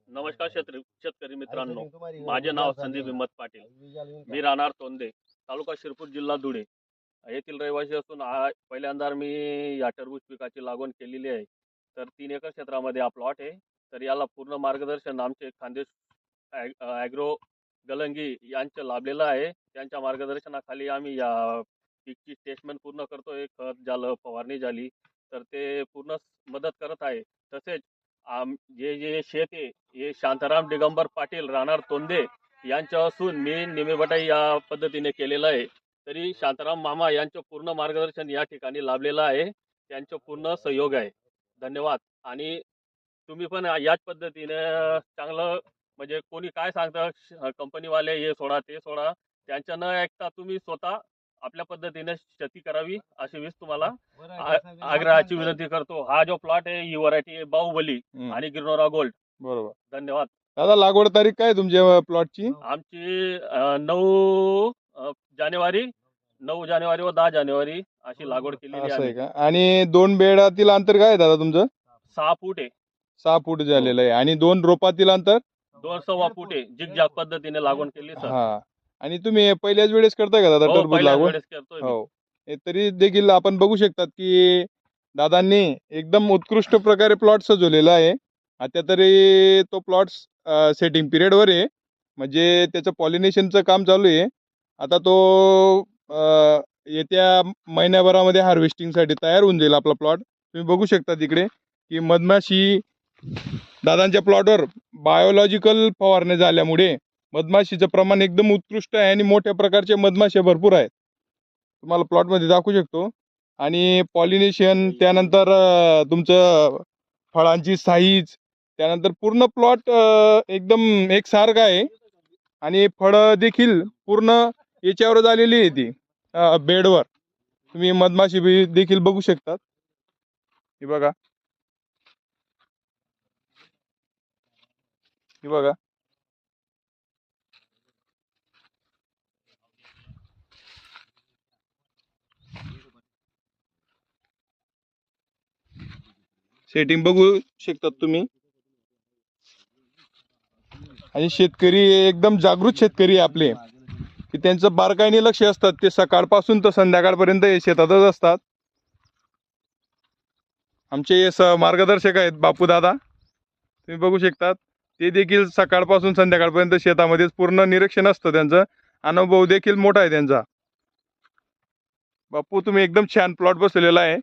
नमस्कार शेतकरी मित्रांनो, माझे नाव संदीप हिम्मत पाटील. मी राहणार तोंडे, तालुका शिरपूर, जिल्हा धुळे येथील रहिवासी असून पहिल्यांदा मी या टरबूज पिकाची लागवड केलेली आहे. तर 3 एकर क्षेत्रामध्ये हा प्लॉट आहे. तर याला पूर्ण मार्गदर्शन आमचे खानदेश ॲग्रो गलंगी यांचे लाभलेलं आहे. त्यांच्या मार्गदर्शनाखाली आम्ही या पीकची स्टेटमेंट पूर्ण करतोय. खत झालं, फवारणी झाली, तर ते पूर्ण मदत करत आहे. तसेच जे शेत आहे हे शांताराम दिगंबर पाटील राहणार तोंडे यांच्या असून मी निमेबटाई या पद्धतीने केलेलं आहे. तरी शांताराम मामा यांचं पूर्ण मार्गदर्शन या ठिकाणी लाभलेलं आहे. त्यांचं पूर्ण सहयोग आहे. धन्यवाद. आणि तुम्ही पण याच पद्धतीने चांगलं, म्हणजे कोणी काय सांगतं कंपनीवाले हे सोडा ते सोडा, त्यांच्या न ऐकता तुम्ही स्वतः आपल्या पद्धतीने शेती करावी अशी वीस तुम्हाला आग्रहाची विनंती करतो. हा जो प्लॉट आहे ही व्हरायटी बाहुबली आणि गिरनोरा गोल्ड. बरोबर. धन्यवाद. दादा, लागवड तारीख काय तुमच्या प्लॉटची? आमची 9 जानेवारी 9 जानेवारी व 10 जानेवारी अशी लागवड केलेली असं आहे आहे. का? आणि 2 बेडातील अंतर काय आहे दादा तुमचं? 6 फूट आहे. 6 फूट झालेलं आहे. आणि 2 रोपातील अंतर 2.25 फूट आहे. जिगजॅग पद्धतीने लागवड केली सर. हा. आणि तुम्ही पहिल्याच वेळेस करताय का दादा हो, टरबूज पहिल्याच लागवड? वेळेस करतोय मी. हो. तरी देखील आपण बघू शकतात की दादांनी एकदम उत्कृष्ट प्रकारे प्लॉट सजवलेला आहे. आता तरी तो प्लॉट सेटिंग पिरियडवर आहे, म्हणजे त्याचं पॉलिनेशनचं काम चालू आहे. आता तो येत्या महिन्याभरामध्ये हार्वेस्टिंगसाठी तयार होऊन जाईल आपला प्लॉट. तुम्ही बघू शकता तिकडे की मधमाशी दादांच्या प्लॉटवर बायोलॉजिकल फवारणी झाल्यामुळे मधमाशीचं प्रमाण एकदम उत्कृष्ट आहे आणि मोठ्या प्रकारचे मधमाशा भरपूर आहेत. तुम्हाला प्लॉटमध्ये दाखवू शकतो. आणि पॉलिनेशन, त्यानंतर तुमचं फळांची साईज, त्यानंतर पूर्ण प्लॉट एकदम एकसारखा आहे. आणि फळं देखील पूर्ण याच्यावर झालेली आहे ती बेडवर. तुम्ही मधमाशी देखील बघू शकतात. हे बघा, हे बघा. सेटिंग बघू शकतात तुम्ही. आणि शेतकरी एकदम जागृत शेतकरी आपले, की त्यांचं बारकाईने लक्ष असतात. ते सकाळपासून तर संध्याकाळपर्यंत हे शेतातच असतात. आमचे मार्गदर्शक आहेत बापू दादा, तुम्ही बघू शकतात. ते देखील सकाळपासून संध्याकाळपर्यंत शेतामध्येच पूर्ण निरीक्षण असतं त्यांचं. अनुभव देखील मोठा आहे त्यांचा. बापू, तुम्ही एकदम छान प्लॉट बसवलेला आहे.